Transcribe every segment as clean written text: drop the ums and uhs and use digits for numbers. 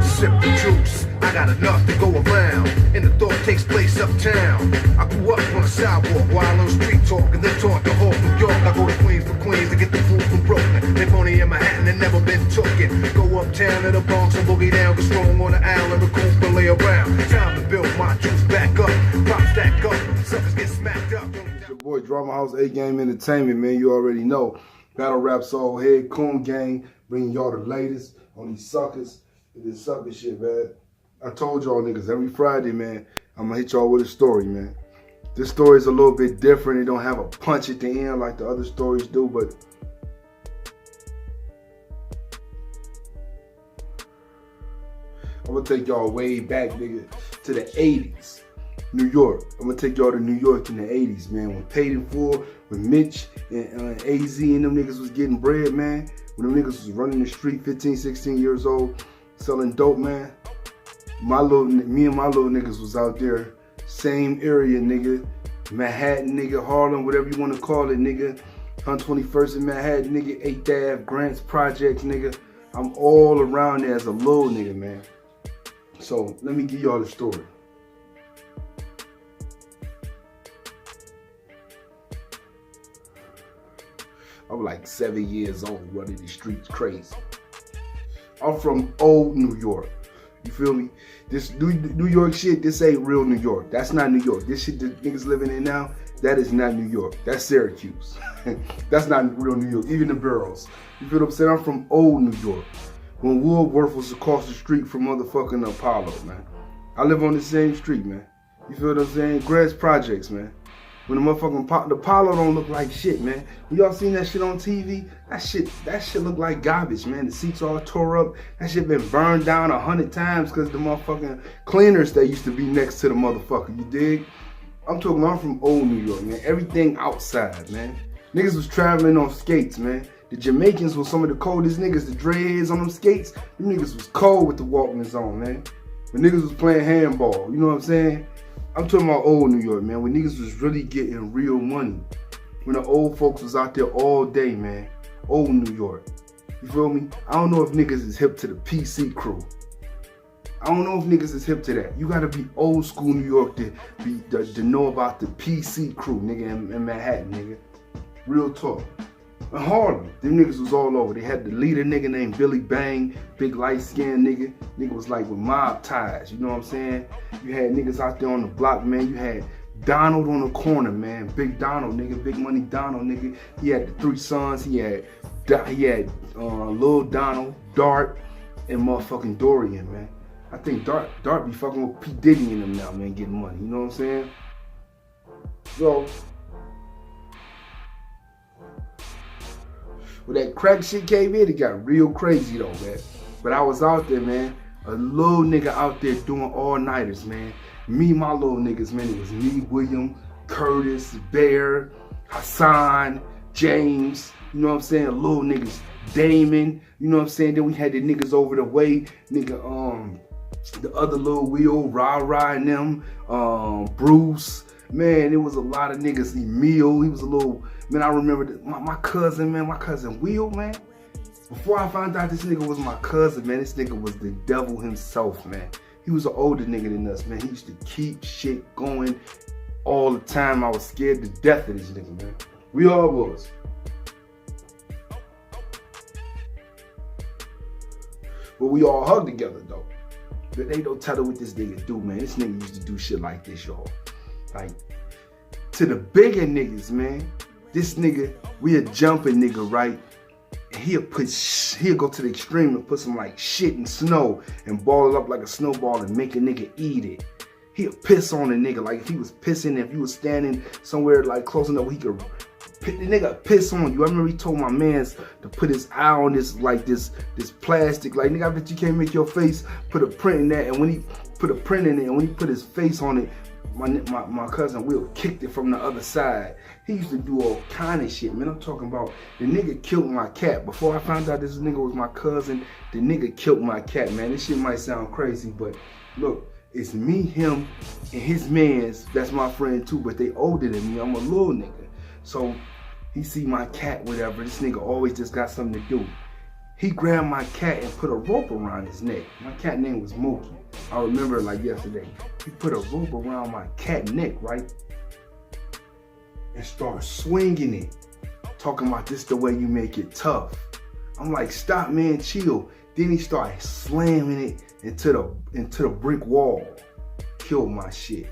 Sip the juice, I got enough to go around, and the thought takes place uptown. I grew up on the sidewalk while on street talk, and then taught the whole New York. I go to Queens for Queens to get the food from Brooklyn. Live only in Manhattan and never been tookin'. Go uptown to the Bronx and boogie down, get strong on the island, recoup and lay around. Time to build my juice back up, pop stack up, suckers get smacked up. It's your boy Drama House A-Game Entertainment, man. You already know. Battle Rap Soul Head, Coon Gang, bringing y'all the latest on these suckers. This sucker shit, man. I told y'all niggas every Friday, man, I'm gonna hit y'all with a story, man. This story is a little bit different. It don't have a punch at the end like the other stories do, but I'm gonna take y'all way back, nigga, to the 80s. New York. I'm gonna take y'all to New York in the 80s, man. When Paid in Full, when Mitch and AZ and them niggas was getting bread, man. When them niggas was running the street, 15, 16 years old, selling dope, man. Me and my little niggas was out there, same area, nigga. Manhattan, nigga, Harlem, whatever you want to call it, nigga. 121st in Manhattan, nigga, 8th Ave, Grants Projects, nigga. I'm all around there as a little nigga, man. So let me give y'all the story. I was like 7 years old, running the streets crazy. I'm from old New York. You feel me? This New York shit, this ain't real New York. That's not New York. This shit that niggas living in now, that is not New York. That's Syracuse. That's not real New York, even the boroughs. You feel what I'm saying? I'm from old New York. When Woolworth was across the street from motherfucking Apollo, man. I live on the same street, man. You feel what I'm saying? Grants Projects, man. When the motherfucking the Apollo don't look like shit, man. When y'all seen that shit on TV, that shit look like garbage, man. The seats all tore up. That shit been burned down 100 times because the motherfucking cleaners that used to be next to the motherfucker, you dig? I'm from old New York, man. Everything outside, man. Niggas was traveling on skates, man. The Jamaicans were some of the coldest niggas. The dreads on them skates, them niggas was cold with the Walkmans on, man. When niggas was playing handball, you know what I'm saying? I'm talking about old New York, man, when niggas was really getting real money. When the old folks was out there all day, man. Old New York. You feel me? I don't know if niggas is hip to the PC crew. I don't know if niggas is hip to that. You gotta be old school New York to know about the PC crew, nigga, in Manhattan, nigga. Real talk. In Harlem, them niggas was all over. They had the leader nigga named Billy Bang, big light skinned nigga. Nigga was like with mob ties, you know what I'm saying? You had niggas out there on the block, man. You had Donald on the corner, man. Big Donald, nigga. Big money Donald, nigga. He had the 3 sons. He had Lil Donald, Dart, and motherfucking Dorian, man. I think Dart be fucking with P. Diddy and them now, man, getting money. You know what I'm saying? So, when that crack shit came in, it got real crazy though, man. But I was out there, man. A little nigga out there doing all-nighters, man. Me, my little niggas, man. It was me, William, Curtis, Bear, Hassan, James. You know what I'm saying? Little niggas, Damon. You know what I'm saying? Then we had the niggas over the way, nigga, the other little Will, Ra and them, Bruce. Man, it was a lot of niggas. Emil, he was a little, man, I remember my cousin, man, my cousin Will, man. Before I found out this nigga was my cousin, man, this nigga was the devil himself, man. He was an older nigga than us, man. He used to keep shit going all the time. I was scared to death of this nigga, man. We all was. But we all hugged together, though. But they don't tell her what this nigga do, man. This nigga used to do shit like this, y'all. Like, to the bigger niggas, man, this nigga, we a jumping nigga, right? And he'll go to the extreme and put some like shit in snow and ball it up like a snowball and make a nigga eat it. He'll piss on a nigga, like if he was pissing, if he was standing somewhere like close enough where he could, the nigga piss on you. I remember he told my mans to put his eye on this, like this plastic, like nigga, I bet you can't make your face put a print in that. And when he put a print in it, and when he put his face on it, my cousin Will kicked it from the other side. He used to do all kind of shit, man. I'm talking about the nigga killed my cat. Before I found out this nigga was my cousin, the nigga killed my cat, man. This shit might sound crazy, but look, it's me, him, and his mans. That's my friend too, but they older than me. I'm a little nigga. So He see my cat, whatever. This nigga always just got something to do. He grabbed my cat and put a rope around his neck. My cat name was Mookie. I remember it like yesterday. He put a rope around my cat neck, right? And started swinging it. Talking about this the way you make it tough. I'm like, stop, man, chill. Then he started slamming it into the brick wall. Killed my shit.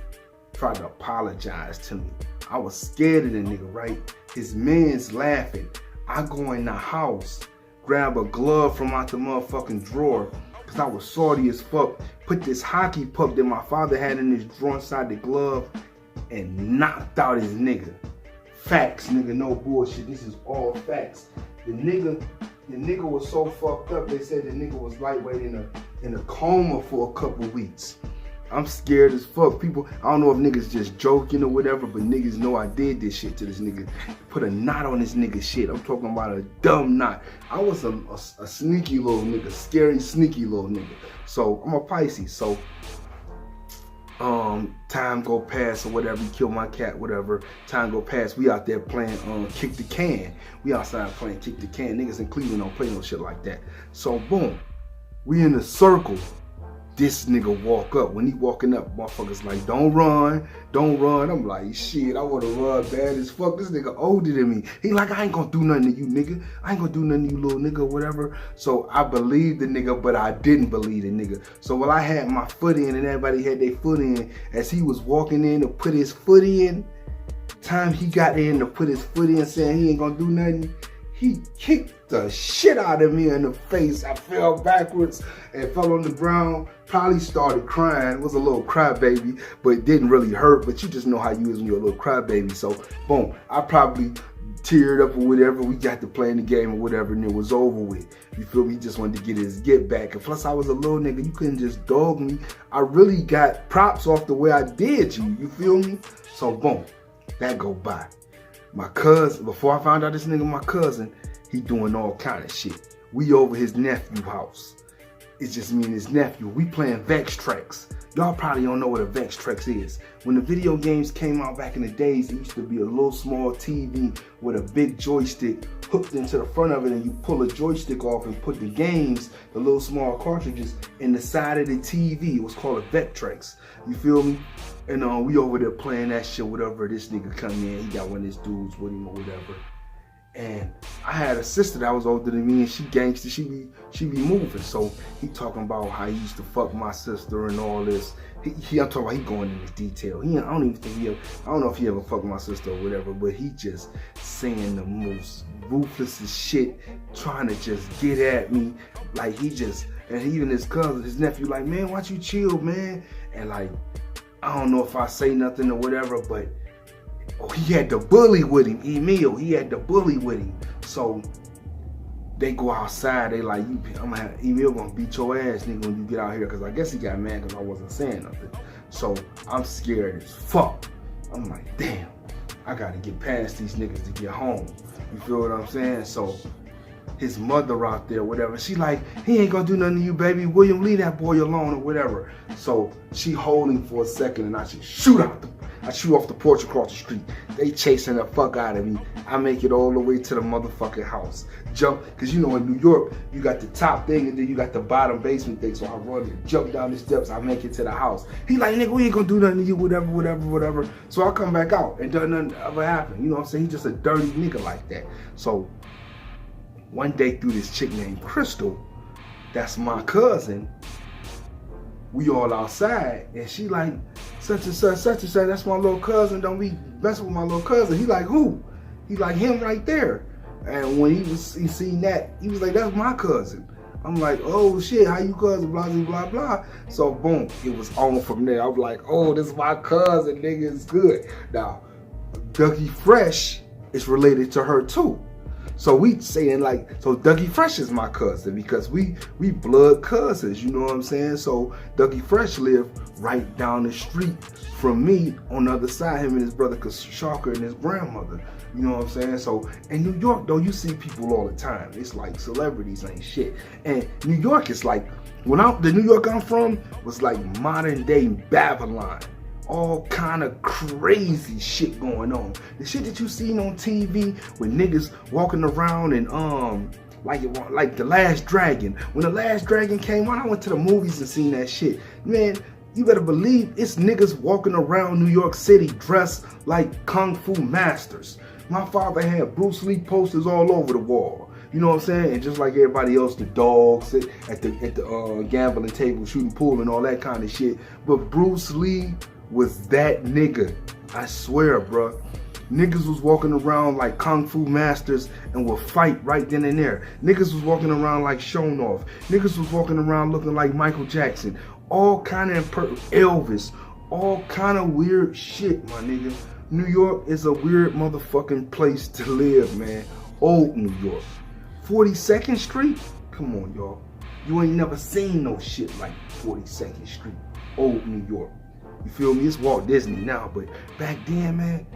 Tried to apologize to me. I was scared of the nigga, right? His man's laughing. I go in the house, grab a glove from out the motherfucking drawer, cause I was salty as fuck. Put this hockey puck that my father had in his drawer inside the glove and knocked out his nigga. Facts, nigga, no bullshit. This is all facts. The nigga was so fucked up. They said the nigga was lightweight in a coma for a couple weeks. I'm scared as fuck. People, I don't know if niggas just joking or whatever, but niggas know I did this shit to this nigga. Put a knot on this nigga shit. I'm talking about a dumb knot. I was a sneaky little nigga, scary, sneaky little nigga. So I'm a Pisces. So time go past or whatever. He killed my cat, whatever. Time go past. We out there playing kick the can. We outside playing kick the can. Niggas in Cleveland don't play no shit like that. So boom, we in a circle. This nigga walk up. When he walking up, motherfuckers like, don't run, don't run. I'm like, shit, I wanna run bad as fuck. This nigga older than me. He like, I ain't gonna do nothing to you, nigga. I ain't gonna do nothing to you, little nigga, whatever. So I believed the nigga, but I didn't believe the nigga. So while I had my foot in and everybody had their foot in, as he was walking in to put his foot in, time he got in to put his foot in saying he ain't gonna do nothing, he kicked the shit out of me in the face. I fell backwards and fell on the ground. Probably started crying. It was a little crybaby, but it didn't really hurt. But you just know how you is when you're a little crybaby. So, boom, I probably teared up or whatever. We got to playing the game or whatever, and it was over with. You feel me? He just wanted to get his get back. And plus, I was a little nigga. You couldn't just dog me. I really got props off the way I did you. You feel me? So, boom, that go by. My cousin, before I found out this nigga, my cousin, he doing all kind of shit. We over his nephew house. It's just me and his nephew. We playing Vex Tracks. Y'all probably don't know what a Vex Tracks is. When the video games came out back in the days, it used to be a little small TV with a big joystick hooked into the front of it, and you pull a joystick off and put the games, the little small cartridges, in the side of the TV. It was called a Vex Tracks. You feel me? And we over there playing that shit, whatever. This nigga come in, he got one of his dudes with him or whatever. And I had a sister that was older than me, and she gangster, she be moving. So he talking about how he used to fuck my sister and all this. I'm talking about he going into detail. I don't know if he ever fucked my sister or whatever, but he just saying the most ruthless shit, trying to just get at me. Like and even his cousin, his nephew, like, man, why don't you chill, man? And like, I don't know if I say nothing or whatever, but he had the bully with him, Emil. He had the bully with him. So they go outside. They like, Emil gonna beat your ass, nigga, when you get out here. Cause I guess he got mad because I wasn't saying nothing. So I'm scared as fuck. I'm like, damn, I gotta get past these niggas to get home. You feel what I'm saying? So his mother out there, whatever, she like, he ain't gonna do nothing to you, baby. William, leave that boy alone or whatever. So she hold him for a second, and I just shoot off the porch across the street. They chasing the fuck out of me. I make it all the way to the motherfucking house. Jump, cause you know in New York, you got the top thing and then you got the bottom basement thing. So I run and jump down the steps, I make it to the house. He like, nigga, we ain't gonna do nothing to you, whatever. So I come back out and nothing ever happened. You know what I'm saying? He's just a dirty nigga like that. So one day through this chick named Crystal, that's my cousin, we all outside, and she like, such and such, that's my little cousin, don't be messing with my little cousin. He like, who? He like, him right there. And when he seen that, he was like, that's my cousin. I'm like, oh shit, how you cousin, blah, blah, blah. So boom, it was on from there. I was like, oh, this is my cousin, nigga, it's good. Now, Dougie Fresh is related to her too. So we saying like, so Dougie Fresh is my cousin because we blood cousins, you know what I'm saying? So Dougie Fresh lived right down the street from me on the other side, him and his brother Shocker and his grandmother, you know what I'm saying? So in New York though, you see people all the time. It's like celebrities ain't shit. And New York is like, the New York I'm from was like modern day Babylon. all kind of crazy shit going on. The shit that you seen on TV with niggas walking around and like The Last Dragon. When The Last Dragon came on, I went to the movies and seen that shit. Man, you better believe it's niggas walking around New York City dressed like Kung Fu masters. My father had Bruce Lee posters all over the wall. You know what I'm saying? And just like everybody else, the dogs at the gambling table, shooting pool and all that kind of shit. But Bruce Lee was that nigga. I swear, bruh. Niggas was walking around like Kung Fu masters and would fight right then and there. Niggas was walking around like shown off. Niggas was walking around looking like Michael Jackson. All kind of Elvis. All kind of weird shit, my nigga. New York is a weird motherfucking place to live, man. Old New York. 42nd Street? Come on, y'all. You ain't never seen no shit like 42nd Street. Old New York. You feel me? It's Walt Disney now, but back then, man,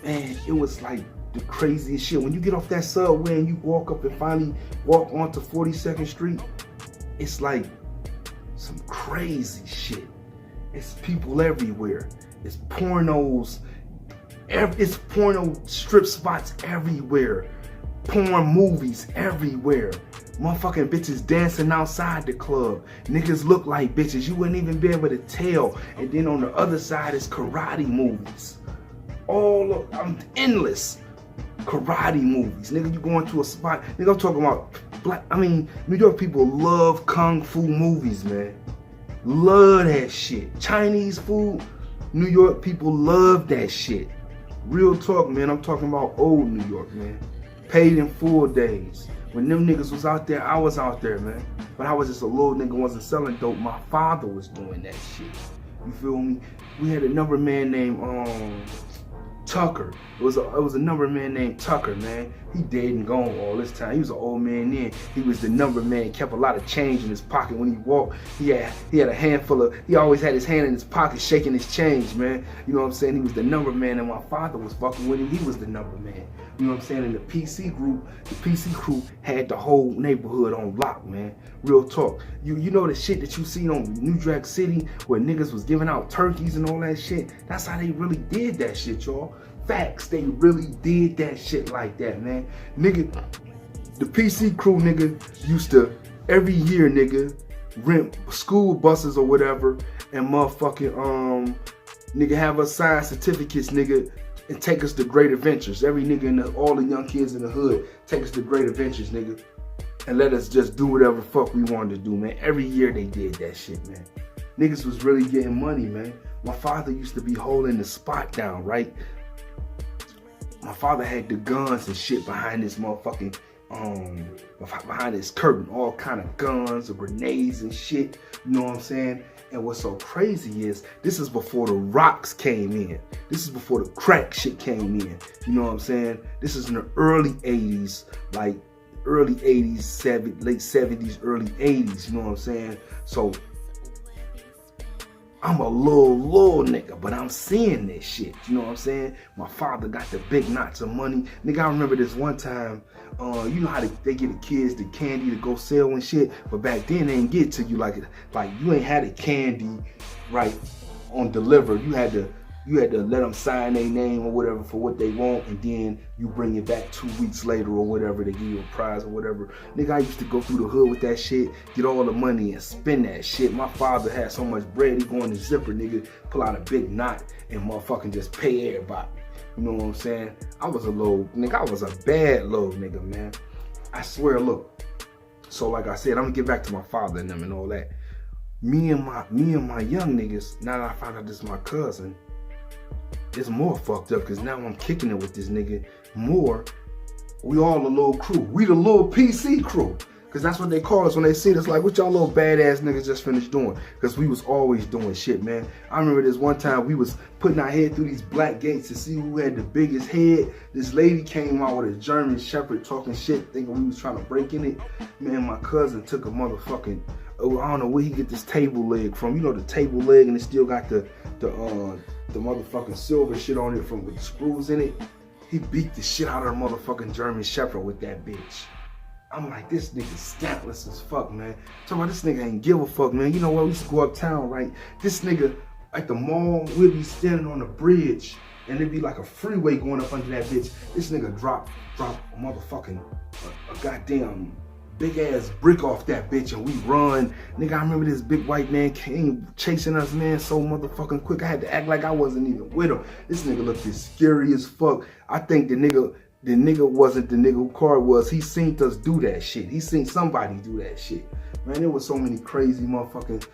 it was like the craziest shit. When you get off that subway and you walk up and finally walk onto 42nd Street, it's like some crazy shit. It's people everywhere. It's pornos. It's porno strip spots everywhere. Porn movies everywhere. Motherfucking bitches dancing outside the club. Niggas look like bitches. You wouldn't even be able to tell. And then on the other side is karate movies. Endless karate movies. Nigga, you going to a spot. Nigga, I'm talking about New York people love Kung Fu movies, man. Love that shit. Chinese food, New York people love that shit. Real talk, man. I'm talking about old New York, man. Paid in full days. When them niggas was out there, I was out there, man. But I was just a little nigga, wasn't selling dope. My father was doing that shit. You feel me? We had a number man named Tucker. It was a number man named Tucker, man. He dead and gone all this time. He was an old man then. He was the number man. He kept a lot of change in his pocket when he walked. He had a handful of. He always had his hand in his pocket, shaking his change, man. You know what I'm saying? He was the number man, and my father was fucking with him. He was the number man. You know what I'm saying? And the PC crew had the whole neighborhood on lock, man. Real talk. You know the shit that you seen on New Jack City where niggas was giving out turkeys and all that shit? That's how they really did that shit, y'all. Facts, they really did that shit like that, man. Nigga, the PC crew, nigga, used to, every year, nigga, rent school buses or whatever and motherfucking, nigga, have us sign certificates, nigga, and take us to great adventures. Every nigga all the young kids in the hood take us to great adventures, nigga, and let us just do whatever fuck we wanted to do, man. Every year they did that shit, man. Niggas was really getting money, man. My father used to be holding the spot down, right? My father had the guns and shit behind this motherfucking, behind his curtain. All kind of guns or grenades and shit. You know what I'm saying? And what's so crazy is, this is before the rocks came in. This is before the crack shit came in. You know what I'm saying? This is in the early 80s, like early 80s, late 70s, early 80s. You know what I'm saying? So, I'm a little nigga, but I'm seeing this shit. You know what I'm saying? My father got the big knots of money. Nigga, I remember this one time, you know how they get the kids the candy to go sell and shit, but back then they didn't get to you like you ain't had a candy right on delivered. You had to let them sign their name or whatever for what they want, and then you bring it back 2 weeks later or whatever. They give you a prize or whatever. Nigga, I used to go through the hood with that shit, get all the money and spend that shit. My father had so much bread, he go in the zipper, nigga, pull out a big knot and motherfucking just pay everybody. You know what I'm saying? I was a bad little nigga, man. I swear, look. So like I said, I'm gonna get back to my father and them and all that. Me and my young niggas, now that I found out this is my cousin, it's more fucked up because now I'm kicking it with this nigga more. We all a little crew. We the little PC crew. Because that's what they call us when they see us. Like, what y'all little badass niggas just finished doing? Because we was always doing shit, man. I remember this one time we was putting our head through these black gates to see who had the biggest head. This lady came out with a German Shepherd talking shit, thinking we was trying to break in it. Man, my cousin took a motherfucking, I don't know where he get this table leg from. You know, the table leg, and it still got the motherfucking silver shit on it with the screws in it. He beat the shit out of the motherfucking German Shepherd with that bitch. I'm like, this nigga scandalous as fuck, man. Talking about this nigga ain't give a fuck, man. You know what? We used to go uptown, right? This nigga at the mall, we'd be standing on the bridge, and it'd be like a freeway going up under that bitch. This nigga drop a motherfucking, a goddamn big ass brick off that bitch, and we run. Nigga, I remember this big white man came chasing us, man, so motherfucking quick. I had to act like I wasn't even with him. This nigga looked as scary as fuck. I think the nigga wasn't the nigga who car was. He seen us do that shit. He seen somebody do that shit. Man, there was so many crazy motherfucking,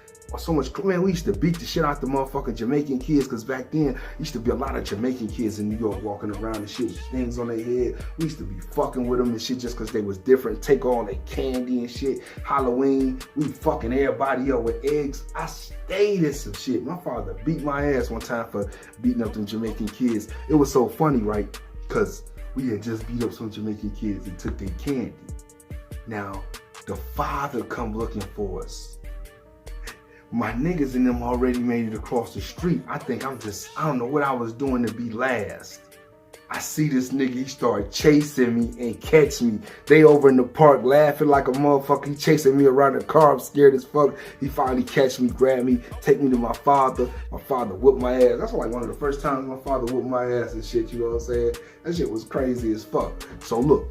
man, we used to beat the shit out the motherfucking Jamaican kids, because back then, used to be a lot of Jamaican kids in New York walking around and shit with things on their head. We used to be fucking with them and shit just because they was different, take all their candy and shit. Halloween, we fucking everybody up with eggs. I stayed in some shit. My father beat my ass one time for beating up them Jamaican kids. It was so funny, right? Because we had just beat up some Jamaican kids and took their candy. Now, the father come looking for us. My niggas and them already made it across the street. I don't know what I was doing to be last. I see this nigga, he started chasing me and catch me. They over in the park laughing like a motherfucker. He chasing me around the car. I'm scared as fuck. He finally catch me, grab me, take me to my father. My father whooped my ass. That's like one of the first times my father whooped my ass and shit, you know what I'm saying? That shit was crazy as fuck. So look,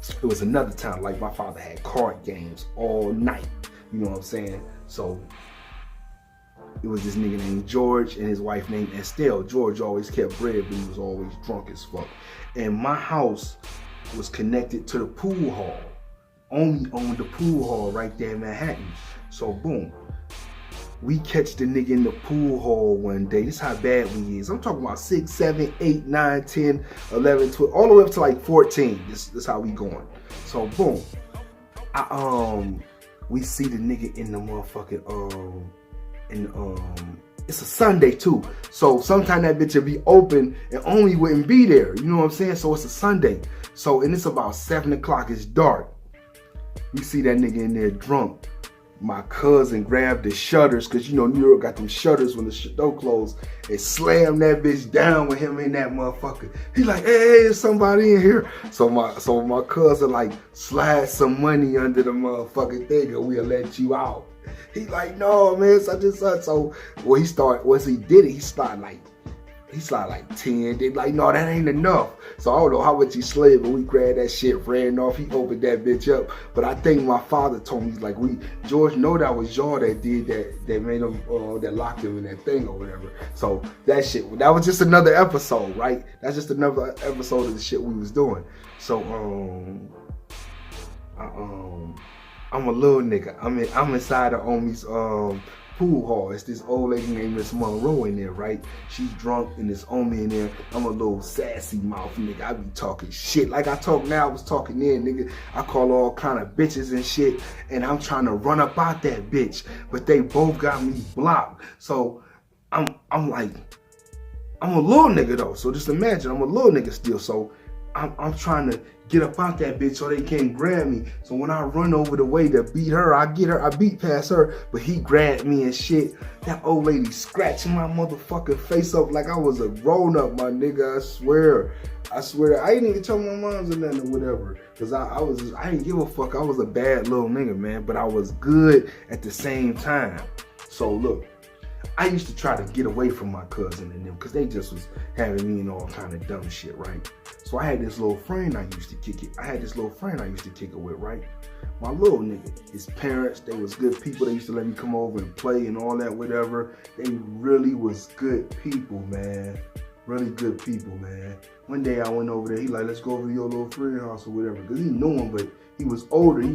it was another time, like my father had card games all night. You know what I'm saying? So it was this nigga named George and his wife named Estelle. George always kept bread, but he was always drunk as fuck. And my house was connected to the pool hall. Only owned the pool hall right there in Manhattan. So boom, we catch the nigga in the pool hall one day. This is how bad we is. I'm talking about 6, 7, 8, 9, 10, 11, 12, all the way up to like 14. This how we going. So boom, we see the nigga in the motherfucking it's a Sunday too, so sometime that bitch would be open and only wouldn't be there, you know what I'm saying? So it's a Sunday, so and it's about 7 o'clock, it's dark. We see that nigga in there drunk. My cousin grabbed the shutters, cause you know New York got them shutters when the door closed, and slammed that bitch down with him in that motherfucker. He like, hey, there's somebody in here. So my cousin like slide some money under the motherfucking thing and we'll let you out. He like, no, man, such and such. So once he did it, he slide like 10. They like, no, that ain't enough. So I don't know how much he slid, but we grabbed that shit, ran off. He opened that bitch up. But I think my father told me, like, George know that was y'all that did that made him, that locked him in that thing or whatever. So that was just another episode, right? That's just another episode of the shit we was doing. So, I'm a little nigga. I'm inside of Omi's pool hall. It's this old lady named Miss Monroe in there, right? She's drunk and it's Omi in there. I'm a little sassy mouth nigga. I be talking shit. Like I talk now, I was talking then, nigga. I call all kind of bitches and shit, and I'm trying to run up out that bitch, but they both got me blocked. So I'm like, I'm a little nigga though. So just imagine, I'm a little nigga still. So I'm trying to get up out that bitch so they can't grab me. So when I run over the way to beat her, I beat past her, but he grabbed me and shit. That old lady scratching my motherfucking face up like I was a grown up, my nigga. I swear. I didn't even tell my moms or nothing or whatever, cause I didn't give a fuck. I was a bad little nigga, man, but I was good at the same time. So look, I used to try to get away from my cousin and them, cause they just was having me in all kind of dumb shit, right? So I had this little friend I used to kick it with, right? My little nigga, his parents, they was good people. They used to let me come over and play and all that, whatever. They really was good people, man. Really good people, man. One day I went over there, he like, let's go over to your little friend's house or whatever. Cause he knew him, but he was older. He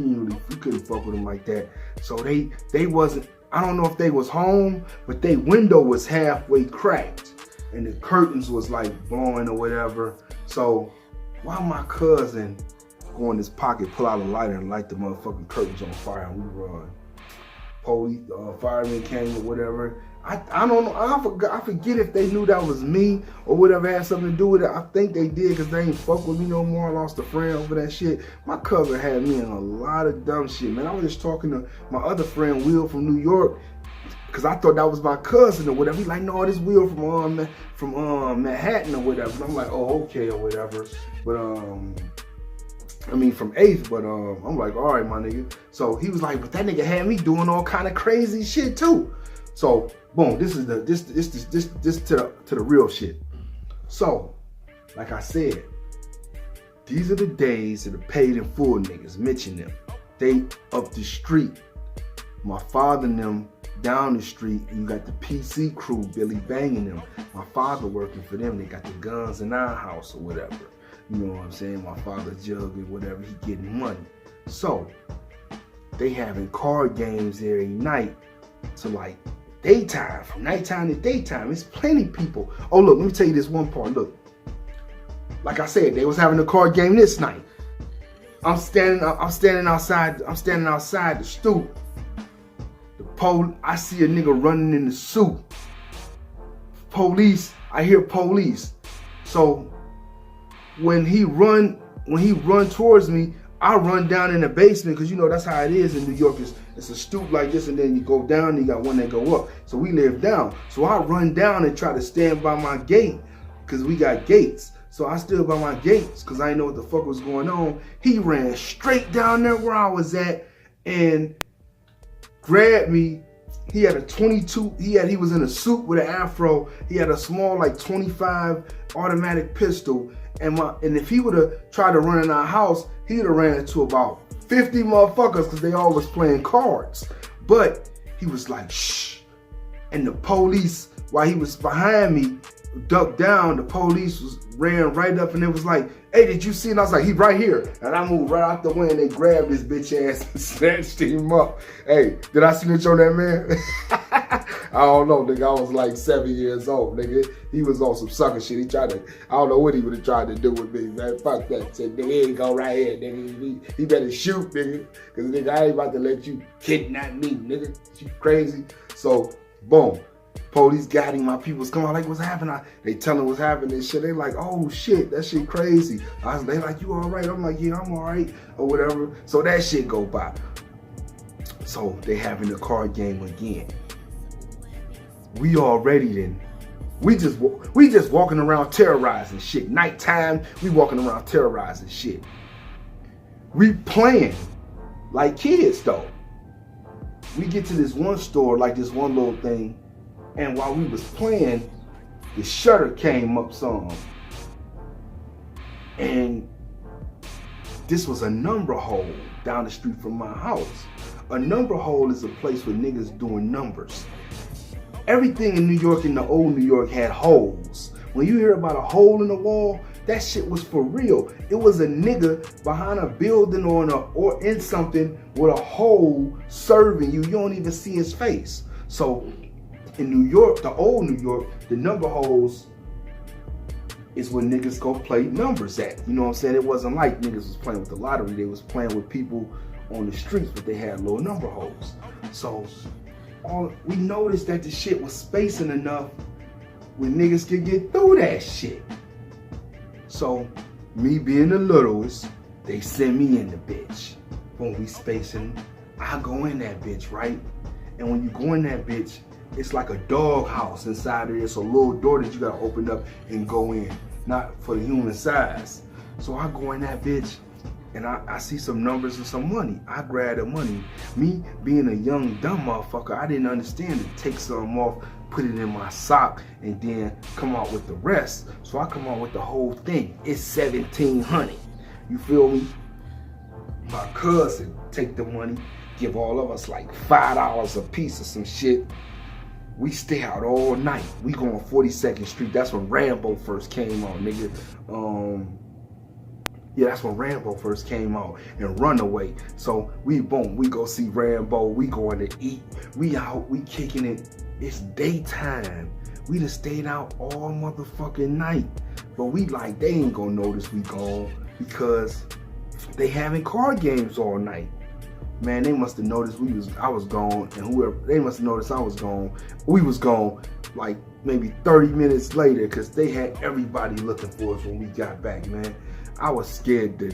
couldn't fuck with him like that. So they wasn't, I don't know if they was home, but their window was halfway cracked and the curtains was like blowing or whatever. So while my cousin go in his pocket, pull out a lighter and light the motherfucking curtains on fire, and we run. Police, firemen came or whatever. I don't know. I forget if they knew that was me or whatever had something to do with it. I think they did, because they ain't fuck with me no more. I lost a friend over that shit. My cousin had me in a lot of dumb shit, man. I was just talking to my other friend Will from New York, because I thought that was my cousin or whatever. He like, no, this Will from Manhattan or whatever. And I'm like, oh, okay or whatever. But I mean, from 8th, but I'm like, all right, my nigga. So he was like, but that nigga had me doing all kind of crazy shit too. So boom, this is this to the real shit. So, like I said, these are the days of the paid in full niggas. Mention them. They up the street. My father and them down the street. You got the PC crew, Billy banging them. My father working for them. They got the guns in our house or whatever. You know what I'm saying? My father jugging whatever, he getting money. So they having card games every night to like daytime, from nighttime to daytime. It's plenty people. Oh look, let me tell you this one part. Look, like I said, they was having a card game this night. I'm standing outside the stoop. I see a nigga running in the suit. Police, I hear police. So when he run towards me, I run down in the basement, because you know that's how it is in New York. It's a stoop like this, and then you go down, and you got one that go up. So we live down. So I run down and try to stand by my gate, because we got gates. So I stood by my gates because I didn't know what the fuck was going on. He ran straight down there where I was at and grabbed me. He had a 22, he was in a suit with an afro. He had a small like 25 automatic pistol. And if he would have tried to run in our house, he would have ran into about 50 motherfuckers, because they all was playing cards. But he was like, shh. And the police, while he was behind me, ducked down. The police ran right up and it was like, hey, did you see? And I was like, he right here. And I moved right out the way and they grabbed his bitch ass and snatched him up. Hey, did I snitch on that man? I don't know, nigga. I was like 7 years old, nigga. He was on some sucker shit. I don't know what he would have tried to do with me, man. Fuck that. Said, nigga, he ain't go right here, nigga. He better shoot, nigga. Because, nigga, I ain't about to let you kidnap me, nigga. You crazy? So, boom. Police got him. My people's coming out like, what's happening? They tell him what's happening and shit. They like, oh shit, that shit crazy. They like, you all right? I'm like, yeah, I'm all right, or whatever. So that shit go by. So they having the card game again. We already then. We just walking around terrorizing shit. Nighttime, we walking around terrorizing shit. We playing like kids though. We get to this one store, like this one little thing. And while we was playing, the shutter came up some. And this was a number hole down the street from my house. A number hole is a place where niggas doing numbers. Everything in New York, in the old New York, had holes. When you hear about a hole in the wall, that shit was for real. It was a nigga behind a building or in something with a hole serving you. You don't even see his face. So in New York, the old New York, the number holes is where niggas go play numbers at. You know what I'm saying? It wasn't like niggas was playing with the lottery. They was playing with people on the streets, but they had little number holes. So we noticed that the shit was spacing enough where niggas could get through that shit. So me being the littlest, they send me in the bitch. When we spacing, I go in that bitch, right? And when you go in that bitch, it's like a dog house inside there. It's a little door that you gotta open up and go in, not for the human size. So I go in that bitch and I see some numbers and some money. I grab the money. Me being a young dumb motherfucker, I didn't understand it. Take some off, put it in my sock, and then come out with the rest. So I come out with the whole thing. It's $1,700. You feel me? My cousin take the money, give all of us like $5 a piece or some shit. We stay out all night. We go on 42nd Street. That's when Rambo first came out, nigga. Yeah, that's when Rambo first came out, and Runaway. So we go see Rambo. We going to eat. We out, we kicking it. It's daytime. We done stayed out all motherfucking night. But we like, they ain't gonna notice we gone because they having card games all night. Man, they must have noticed I was gone, and they must have noticed I was gone. We was gone like maybe 30 minutes later, because they had everybody looking for us when we got back, man. I was scared to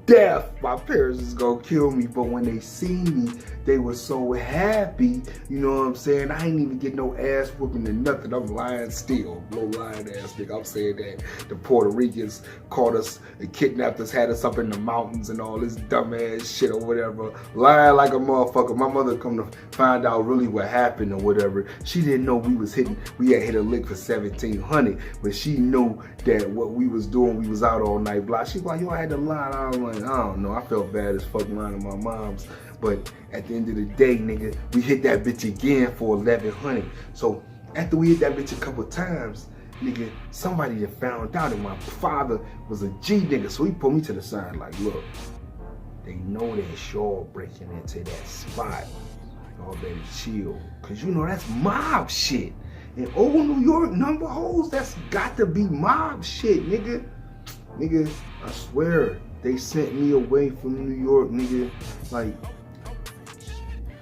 death. My parents is gonna kill me, but when they seen me, they were so happy. You know what I'm saying? I ain't even get no ass whooping or nothing. I'm lying still. No lying ass nigga. I'm saying that the Puerto Ricans caught us and kidnapped us, had us up in the mountains and all this dumbass shit or whatever. Lying like a motherfucker. My mother come to find out really what happened or whatever. She didn't know we had hit a lick for 1,700, but she knew that what we was doing, we was out all night block. She was like, yo, I had to lie. I was like, I don't know. I felt bad as fuck lying to my moms. But at the end of the day, nigga, we hit that bitch again for 1,100. So after we hit that bitch a couple times, nigga, somebody that found out that my father was a G nigga. So he pulled me to the side like, look, they know that Shaw breaking into that spot. Y'all better chill. Cause you know that's mob shit. In old New York number holes, that's got to be mob shit, nigga. Nigga, I swear, they sent me away from New York, nigga. Like,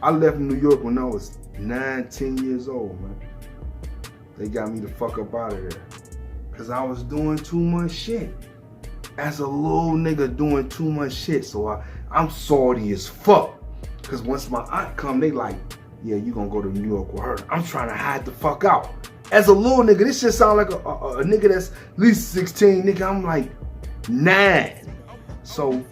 I left New York when I was 9, 10 years old, man. They got me the fuck up out of there. Cause I was doing too much shit. As a little nigga doing too much shit. So I'm salty as fuck. Cause once my aunt come, they like, yeah, you gonna go to New York with her. I'm trying to hide the fuck out. As a little nigga, this shit sound like a nigga that's at least 16, nigga. I'm like 9. So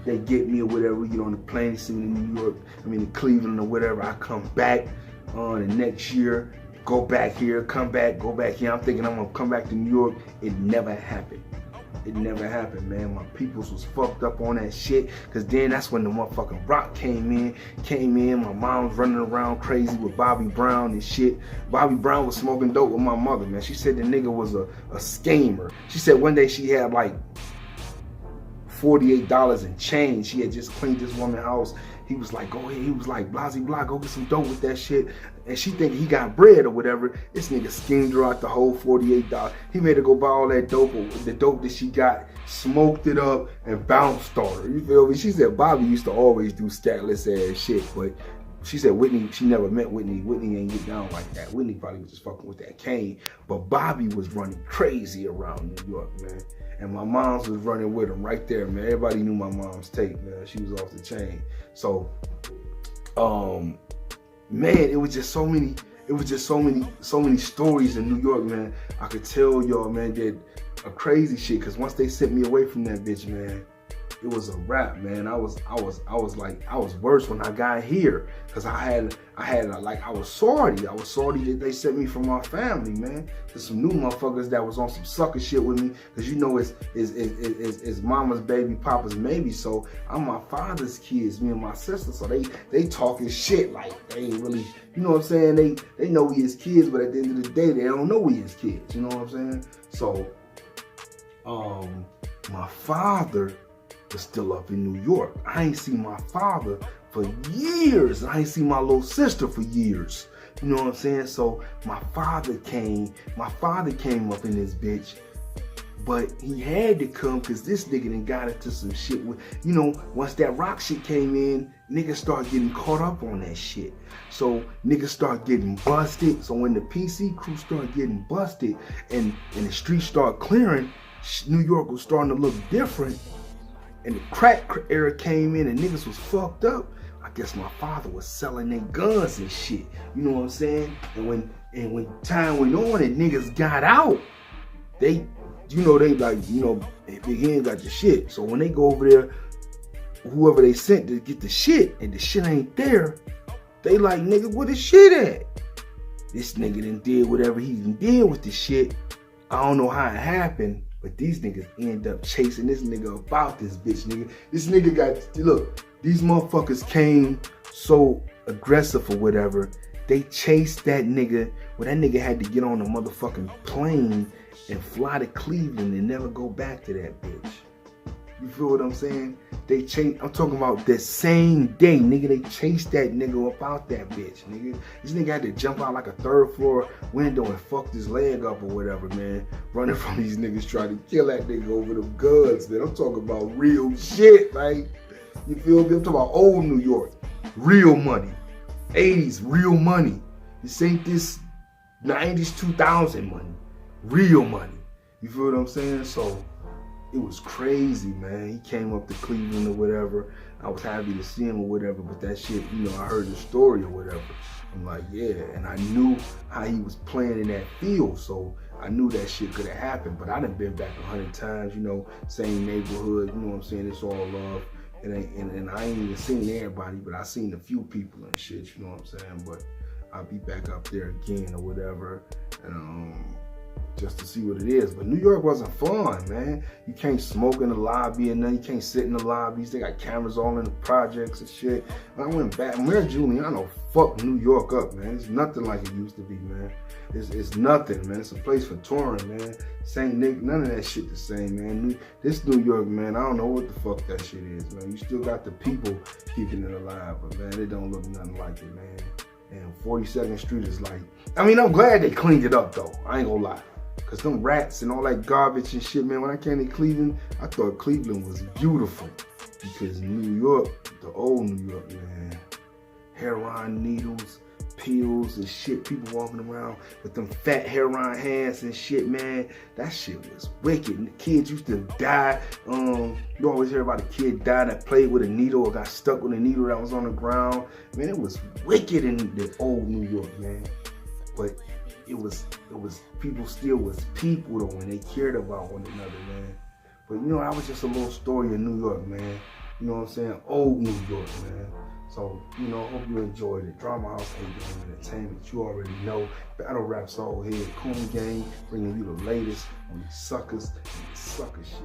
they get me or whatever, we get on the plane, see me in New York, in Cleveland or whatever. I come back the next year, go back here, come back, go back here. I'm thinking I'm gonna come back to New York. It never happened. It never happened, man. My peoples was fucked up on that shit. Cause then that's when the motherfucking rock came in. My mom was running around crazy with Bobby Brown and shit. Bobby Brown was smoking dope with my mother, man. She said the nigga was a schemer. She said one day she had like $48 in change. She had just cleaned this woman's house. He was like, go ahead. He was like, blah, blah, go get some dope with that shit. And she think he got bread or whatever. This nigga schemed her out the whole $48. He made her go buy all that dope, the dope that she got, smoked it up, and bounced on her. You feel me? She said Bobby used to always do statless ass shit, but she said Whitney, she never met Whitney. Whitney ain't get down like that. Whitney probably was just fucking with that cane. But Bobby was running crazy around New York, man. And my mom's was running with him right there, man. Everybody knew my mom's tape, man. She was off the chain. So, man, it was just so many stories in New York, man. I could tell y'all, man, that a crazy shit. Cause once they sent me away from that bitch, man, it was a wrap, man. I was worse when I got here. Cause I was sorry. I was sorry that they sent me from my family, man. There's some new motherfuckers that was on some sucker shit with me. Cause you know it's mama's baby, papa's maybe. So I'm my father's kids, me and my sister. So they talking shit like they ain't really, you know what I'm saying? They know we his kids, but at the end of the day, they don't know we his kids. You know what I'm saying? So, my father was still up in New York. I ain't seen my father for years. I ain't seen my little sister for years. You know what I'm saying? So my father came up in this bitch, but he had to come because this nigga done got into some shit with, you know, once that rock shit came in, niggas start getting caught up on that shit. So niggas start getting busted. So when the PC crew start getting busted and the streets start clearing, New York was starting to look different. And the crack era came in and niggas was fucked up. I guess my father was selling their guns and shit. You know what I'm saying? And when time went on and niggas got out, they like, you know, Big Hen got the shit. So when they go over there, whoever they sent to get the shit and the shit ain't there, they like, nigga, where the shit at? This nigga done did whatever he done did with the shit. I don't know how it happened. But these niggas end up chasing this nigga about this bitch, nigga. This nigga got, look, these motherfuckers came so aggressive or whatever. They chased that nigga. Well, that nigga had to get on a motherfucking plane and fly to Cleveland and never go back to that bitch. You feel what I'm saying? They chased, I'm talking about that same day, nigga, they chased that nigga up out that bitch, nigga. This nigga had to jump out like a 3rd floor window and fucked his leg up or whatever, man. Running from these niggas trying to kill that nigga over them guns, man. I'm talking about real shit, like, you feel me? I'm talking about old New York, real money. 80s, real money. This ain't this 90s, 2000 money. Real money. You feel what I'm saying? So, it was crazy, man. He came up to Cleveland or whatever. I was happy to see him or whatever, but that shit, you know, I heard the story or whatever. I'm like, yeah, and I knew how he was playing in that field, so I knew that shit could have happened. But I done been back 100 times, you know, same neighborhood, you know what I'm saying? It's all love. And I ain't even seen everybody, but I seen a few people and shit, you know what I'm saying? But I'll be back up there again or whatever, and just to see what it is. But New York wasn't fun, man. You can't smoke in the lobby and then you can't sit in the lobbies. They got cameras all in the projects and shit. I went back. Mayor Giuliano fucked New York up, man. It's nothing like it used to be, man. It's nothing, man. It's a place for touring, man. Saint Nick, none of that shit the same, man. This New York, man, I don't know what the fuck that shit is, man. You still got the people keeping it alive, but man, it don't look nothing like it, man. And 42nd Street is like, I mean, I'm glad they cleaned it up, though. I ain't gonna lie. Cause them rats and all that garbage and shit, man, when I came to Cleveland, I thought Cleveland was beautiful. Because New York, the old New York, man, heroin needles, pills and shit, people walking around with them fat heroin hands and shit, man, that shit was wicked. And the kids used to die. You always hear about a kid died that played with a needle or got stuck with a needle that was on the ground. Man, it was wicked in the old New York, man. But it was people still was people though, and they cared about one another, man. But you know, that was just a little story in New York, man. You know what I'm saying? Old New York, man. So, you know, hope you enjoyed it. Drama House A-Game Entertainment, you already know. Battle Rap Soul Head, Coon Gang, bringing you the latest on these suckers and sucker shit.